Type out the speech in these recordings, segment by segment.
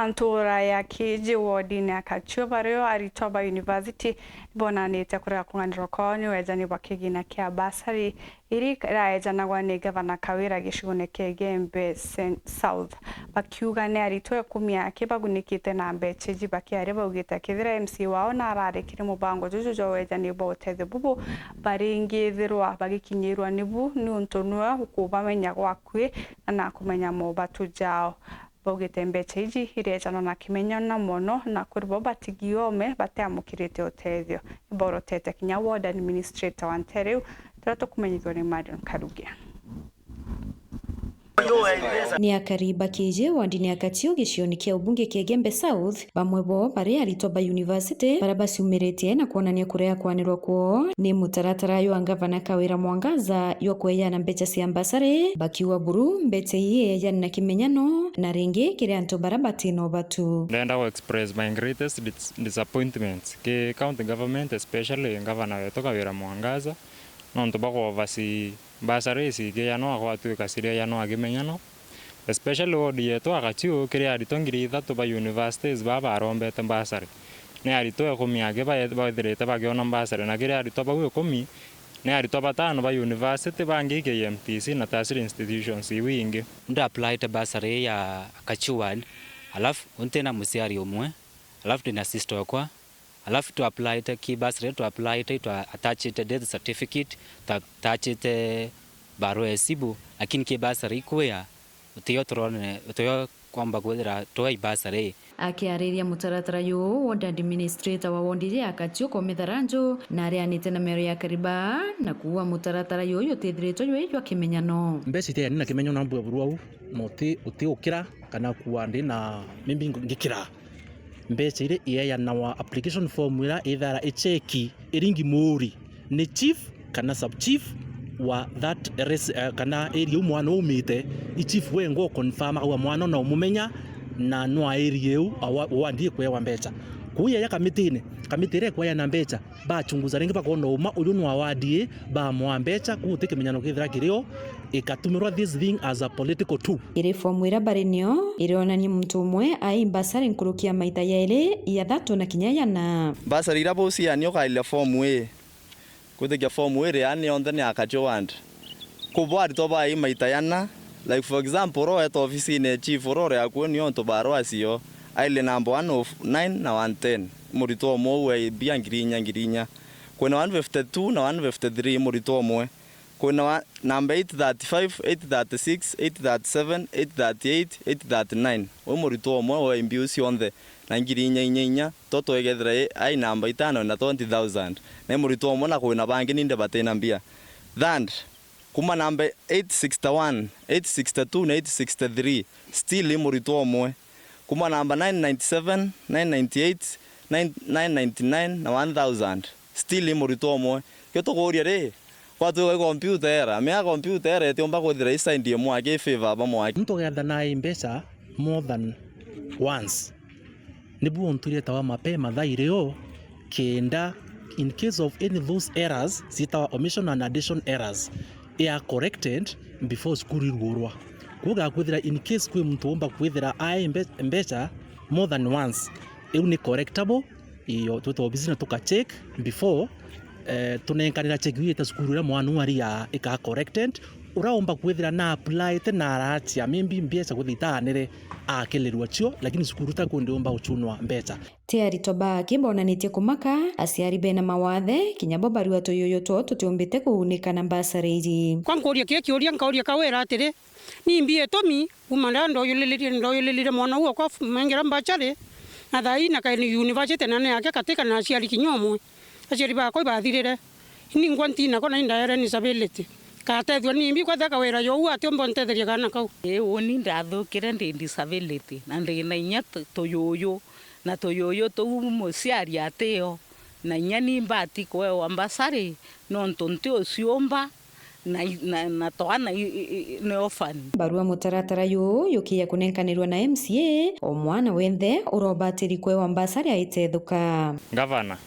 antura ya kiji wodini akachubario aritoba university bonanite kuria kunganiro koni wejani bakigina kia basari iri raejana gwane gavana Kawira gishugune Gembe South bakiuga ne aritoe kumia kibagunikite na mbecheji bakiare baugita kithira MC wao na ararekire mubango jujujo wejani boteze bubu baringithirwa bagikinyirwa nibu ni untonua hukubamenya gwakwe na kumenya mo batujao bogete mbecheji irejana na kimenyana mono na kuribo batigiome bateamukirite otethio iborotete kinya ward administrator wa Ntereu turato kumenyithwa ni Marion Karugia ni akariba kije wandini akatio gicioni kia ubunge kia Gembe South bamwe bo bari aritoba university barabasiumirite na kuonania kurea kwanirwa kuo ni mutaratara yo gavana Kawira Mwangaza yo kweyana mbecha cia mbasare bakiwa buru mbete iye yani na kimenyano na ringi kire anto barabati no batu. Ndenda to express my greatest disappointment ke county government especially gavana wetu Kawira Mwangaza nonto bako vasi basare sige yano akwatu kasiria yano agimenyano especially odi yetu akatio kire aritongiri ithatu ba universities baba arombete basare ne arito komiage ba direte ba gona basare na kire arito ba komi ne arito batano ba university bangi KMTC na tasiri institutions iwingi nda apply te basare ya kachual alafu untena musiari omwe alafu tena sister kwa alafu to apply te ki basare to apply te to attach it death certificate to attach it baro esibu lakini ki basare kuya utiyo kwamba gwethera toa basare akiariria mutaratara yo ward administrator wa wondire akatio kometharanjo na arianite na mero ya kariba na kuwa mutaratara yo yotethretwo yo kimenyano mbeci te na kimenyano na buru au moti ukira kana kuwa ndi na mimbi ngikira mbeci ire iya na wa application form ira ithara icheki iringi muri ni chief kana sub chief wa that kana area mwana umite ichief wengo confirm au mwana na umumenya na no area eu awandie kwewa mbecha kuya ya kamitire kwa ya na mbecha ba chunguza ringi bakona uma uyu no awadie ba mwa mbecha kutike menyano kithira kirio ikatumirwa this thing as a political tool ire form ira barenio irionania mtu umwe ai basari nkurukia maita yaile ya thatu na kinyaya na basari ira bosi anio kaile form we kutike form we yani on the akacho wand kubwari to ba maita yana like for example ro at office ne chief ro ya kuoni on to baro asio ile number 109 na 110 murito mo we biangirinya kuna 152 na 153 murito mo kuna number 835 836 837 838 839 we murito mo we mbiusi on the nangirinya toto egethra ai number 5 na 20000 na murito mo na kuna bangi ninde batena mbia that kuma number 861 862 na 863 still murito mo kuma number 997 998 999 na 1000 still murito mo yoto goria re kwatu computer era me computer era etiomba kuthira isa ndie mwa ke favor ba mwa mtu gatha na mbesa more than once nibu onturia tawa mapema thaireo kenda in case of any of those errors zita omission and addition errors are corrected before school igurwa kuga kwithira in case kwe mtu omba kwithira ai mbecha more than once ni correctable iyo tuto bizina tuka check before tunenkanira check yeta skuru ya mwana ari ya ika corrected uraomba kwithira na apply te na aratia mimbi mbecha kuthitaanire akelirwa cio lakini skuru ta kundiomba uchunwa mbecha tiari toba kibonanitie kumaka asiari bena mawathe kinyabo barua toyoyo tutiombite kuunika na basariji kwa ngoria kiki oria ngauria Kawira atire ni mbie tomi umanda ndoyolelire mwana huo kwa mengera mbachare na thai na kai university nane yake katika na aciari kinyomwe aciari ba koi bathirire ni ngwanti na kona indaere ni disability katethwa ni mbi kwa Kawira yo ati ombontethria kana kau oni ndathukire ndi disability na ndi na inya toyoyo na toyoyo to musiari ateo na inya ni mbati kwewa mbasari no ntonte ociomba na toana ne ofani barua mutaratara yo yokia kunenkanirwa na MCA o mwana wenthe urobatiri kwewa mbasari aitethuka gavana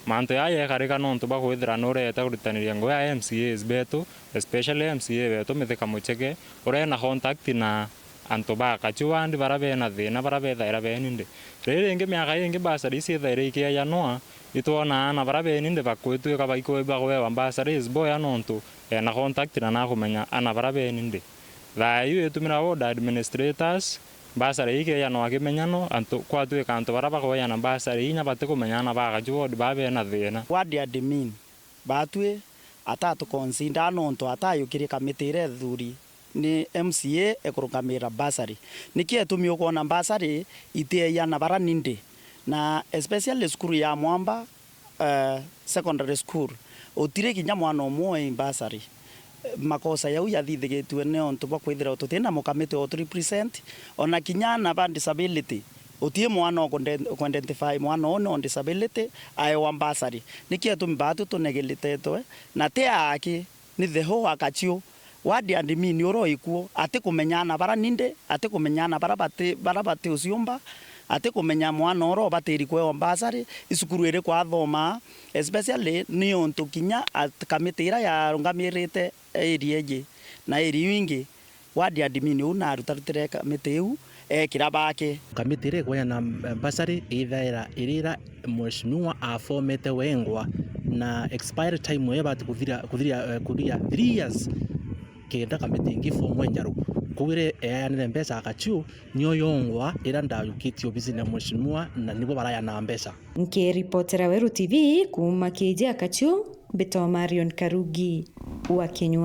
manto ya karika nonto ba kwithira no reta kurutaniria ngo ya MCAs beto especially MCA beto metheka mucheke ore na contact na anto bakachu bandi barabena thina barabethaira beninde riri ingi miaka ingi basari ciethaire ikiayanoa itwona na barabeninde bakwituika bagwewa basaris boya nontu na contact na kumenya ana barabeninde thayu itumira ward administrators basari ikiayanoa kimenyano anto kwatuika anto barabagoya na basari inya bate kumenyana bakachu ward babena thina ward admin batwe atatu konsinda nontu atayukire kamitire thuri ni MCA ekurugamira basari nikie tumi ukona basari iteya bara ninde na especially school ya Mwamba secondary school utire kinya mwana omwe basari makosa yau yathithigitwe ne ontu bakwithira tutina mukamite o 3% ona kinya na ba disability utie mwana o identify mwana on disability ai wa basari nikie tumi batu tunegelite to na te aki ni the whole akachio wadi admin oro ikuo ate kumenyana bara ninde ate kumenyana bara bate usiomba ate kumenya mwana oro bateri kwe basari isukuru ere kwa thoma especially ni onto kinya kamitira ya rungamirite area na area wingi wadi admin una arutarutire kamiteu kira bake kamitire kwa na basari ithaira irira mheshimiwa afomete wengwa na expire time we bat kuthira 3 years kenda kamitingi form wenjaru kuwire eyanire mbesa akachu nyo yongwa ira ndayukitio bizine mheshimiwa na nibo baraya na mbesa Nkiripotera Weru TV kuma Kije Akachu Beto Marion Karugi wa Kenywa.